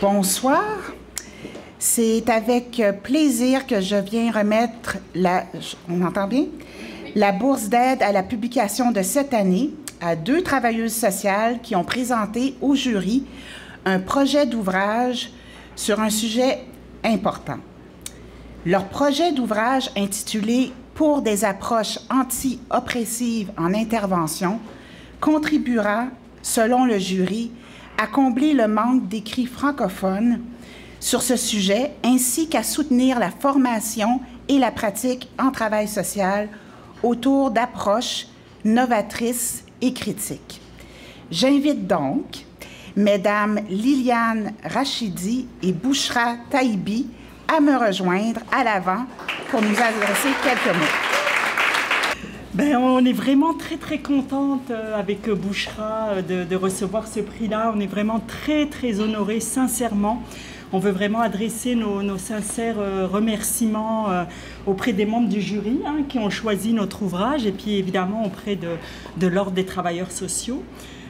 Bonsoir. C'est avec plaisir que je viens remettre on entend bien? La bourse d'aide à la publication de cette année à 2 travailleuses sociales qui ont présenté au jury un projet d'ouvrage sur un sujet important. Leur projet d'ouvrage intitulé « Pour des approches anti-oppressives en intervention » contribuera, selon le jury, à combler le manque d'écrits francophones sur ce sujet, ainsi qu'à soutenir la formation et la pratique en travail social autour d'approches novatrices et critiques. J'invite donc Mesdames Liliane Rachidi et Bouchra Taïbi à me rejoindre à l'avant pour nous adresser quelques mots. Ben, on est vraiment très contente avec Bouchra de recevoir ce prix-là. On est vraiment très honorés, sincèrement. On veut vraiment adresser nos sincères remerciements auprès des membres du jury qui ont choisi notre ouvrage et puis évidemment auprès de l'Ordre des travailleurs sociaux.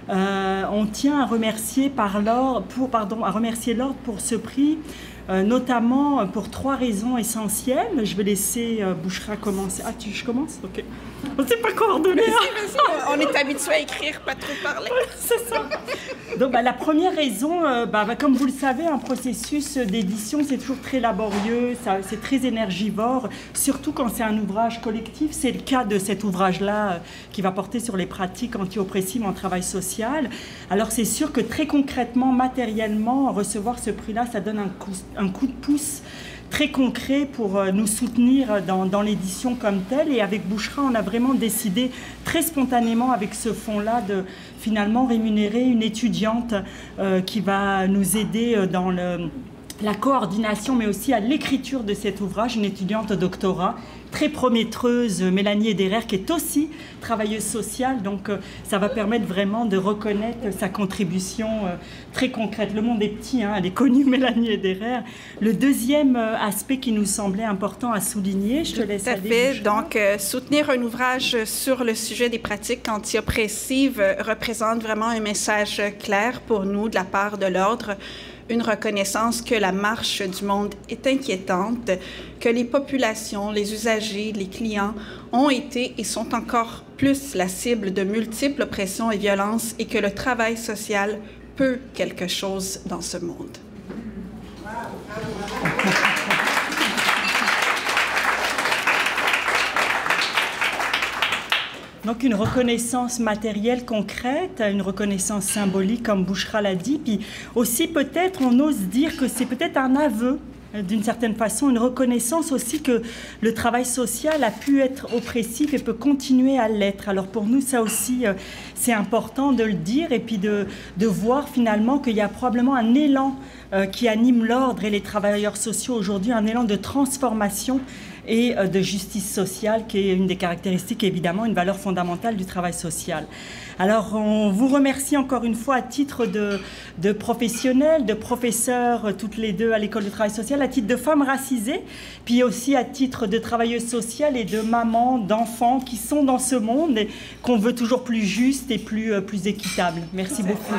On tient à remercier l'Ordre pour ce prix, notamment pour 3 raisons essentielles. Je vais laisser Bouchra commencer. Ah, je commence? Ok. On ne s'est pas coordonné. On est habitué à écrire, pas trop parler. C'est ça. Donc, la première raison, comme vous le savez, un processus d'édition, c'est toujours très laborieux, c'est très énergivore, surtout quand c'est un ouvrage collectif. C'est le cas de cet ouvrage-là qui va porter sur les pratiques anti-oppressives en travail social. Alors, c'est sûr que très concrètement, matériellement, recevoir ce prix-là, ça donne un coup de pouce très concret pour nous soutenir dans l'édition comme telle. Et avec Bouchra, on a vraiment décidé très spontanément avec ce fonds-là de finalement rémunérer une étudiante qui va nous aider dans la coordination, mais aussi à l'écriture de cet ouvrage, une étudiante au doctorat, très prometteuse, Mélanie Ederer, qui est aussi travailleuse sociale. Donc, ça va permettre vraiment de reconnaître sa contribution très concrète. Le monde est petit, elle est connue, Mélanie Ederer. Le deuxième aspect qui nous semblait important à souligner, je te laisse aller. Tout à fait. Donc, soutenir un ouvrage sur le sujet des pratiques anti-oppressives représente vraiment un message clair pour nous de la part de l'Ordre. Une reconnaissance que la marche du monde est inquiétante, que les populations, les usagers, les clients ont été et sont encore plus la cible de multiples oppressions et violences et que le travail social peut quelque chose dans ce monde. Donc une reconnaissance matérielle concrète, une reconnaissance symbolique comme Bouchra l'a dit, puis aussi peut-être on ose dire que c'est peut-être un aveu d'une certaine façon, une reconnaissance aussi que le travail social a pu être oppressif et peut continuer à l'être. Alors pour nous, ça aussi, c'est important de le dire et puis de voir finalement qu'il y a probablement un élan qui anime l'Ordre et les travailleurs sociaux aujourd'hui, un élan de transformation et de justice sociale, qui est une des caractéristiques, évidemment, une valeur fondamentale du travail social. Alors, on vous remercie encore une fois à titre de professionnels, de professeurs, toutes les deux à l'École du travail social, à titre de femmes racisées, puis aussi à titre de travailleuses sociales et de mamans, d'enfants qui sont dans ce monde et qu'on veut toujours plus juste et plus équitable. Merci beaucoup.